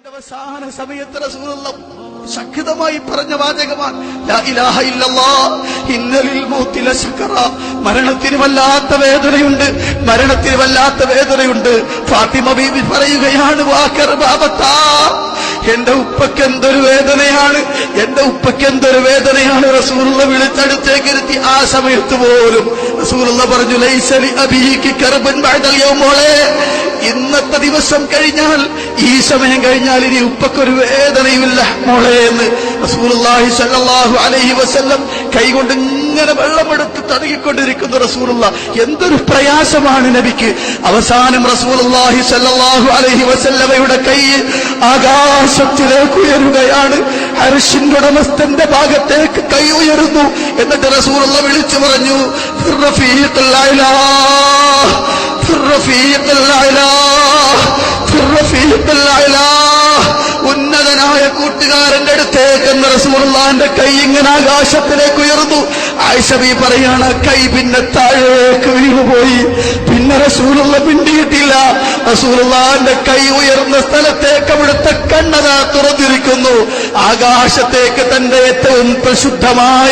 അവസാന സമയത്ത് റസൂലുള്ളാഹി ശക്തമായി പറഞ്ഞ വാചകമാണ് ലാ ഇലാഹ ഇല്ലല്ലാഹ് ഇന്നലിൽ മൗതി ലസകറ. മരണത്തിന് വല്ലാത്ത വേദനയുണ്ട്, മരണത്തിന് വല്ലാത്ത വേദനയുണ്ട്. ഫാത്തിമ ബീവി പറയുകയാണ് വാക്കർ ബാബത്താ, എന്റെ ഉപ്പയ്ക്ക് എന്തൊരു വേദനയാണ്, എന്റെ ഉപ്പയ്ക്ക് എന്തൊരു വേദനയാണ്. റസൂലുള്ളാഹി വിളിച്ചടുത്തേക്ക് ഇരുത്തി. ആ സമയത്ത് പോലും റസൂലുള്ളാഹി പറഞ്ഞു ലൈസ ലി അബീകി കർബൻ ബഅദൽ യൗം. മോളെ, ഇന്നത്തെ ദിവസം കഴിഞ്ഞാൽ, ഈ സമയം കഴിഞ്ഞാൽ ഇനി ഉപ്പക്കൊരു വേദനയുമില്ല മോളെ എന്ന് റസൂലുള്ളാഹി സ്വല്ലല്ലാഹു അലൈഹി വസല്ലം കൈകൊണ്ട് ഇങ്ങനെ വെള്ളമെടുത്ത് തടകിക്കൊണ്ടിരിക്കുന്നു. റസൂലുള്ളാഹി എന്തൊരു പ്രയാസമാണ് നബിക്ക്. അവസാനം റസൂലുള്ളാഹി സ്വല്ലല്ലാഹു അലൈഹി വസല്ലമയുടെ കൈ ആകാശത്തിലേക്ക് ഉയരുകയാണ്. അർശിന്റെ ഉടമസ്ഥന്റെ ഭാഗത്തേക്ക് കൈ ഉയരുന്നു. എന്നിട്ട് റസൂലുള്ളാഹി വിളിച്ചു പറഞ്ഞു ഫിർറഫീഖുൽ അഅ്ലാ, ഫിർറഫീഖുൽ അഅ്ലാ, ഫിർറഫീഖുൽ അഅ്ലാ. ഉന്നതനായ കൂട്ടുകാരന്റെ അടുത്തേക്ക് എന്ന് റസൂലുള്ളാഹിന്റെ കൈ ഇങ്ങനെ ആകാശത്തിലേക്ക് ഉയർന്നു. ആയിഷ ബീവി പറയാണ് കൈ പിന്നെ താഴേക്ക് വീണുപോയി. പിന്നെ റസൂലുള്ളാഹി പിണ്ടിയിട്ടില്ല. റസൂലുള്ളാഹിന്റെ കൈ ഉയർന്ന സ്ഥലത്തേക്ക് അവിടുത്തെ കണ്ണത തുറന്നിരിക്കുന്നു. ആകാശത്തേക്ക് തന്റെ ഏറ്റവും പ്രശുദ്ധമായ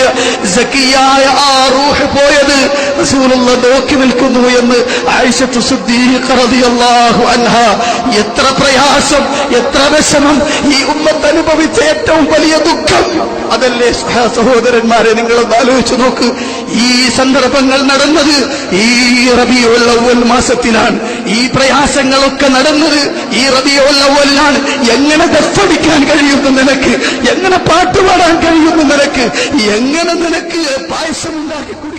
സക്കിയായ ആ റൂഹ് പോയത് റസൂലുള്ളാഹി നോക്കി നിൽക്കുന്നു എന്ന് ആയിഷത്തു സിദ്ദീഖ റളിയല്ലാഹു അൻഹാ. എത്ര പ്രയാസം, എത്ര വിഷമം ഈ ഉമ്മത്ത് അനുഭവിച്ച ഏറ്റവും വലിയ ദുഃഖം അതല്ലേ സഹോദരന്മാരെ? നിങ്ങളൊന്ന് ആലോചിച്ചു നോക്ക്. ഈ സന്ദർഭങ്ങൾ നടന്നത് ഈ റബീഉൽ അവ്വൽ മാസത്തിലാണ്. ഈ പ്രയാസങ്ങളൊക്കെ നടന്നത് ഈ റബീഉൽ അവ്വലിലാണ്. എങ്ങനെ ദഫടിക്കാൻ കഴിയുന്നു നിനക്ക്? എങ്ങനെ പാട്ടുപാടാൻ കഴിയുന്നു നിനക്ക്? എങ്ങനെ നിനക്ക് പായസം ഉണ്ടാക്കി കുടിക്കാൻ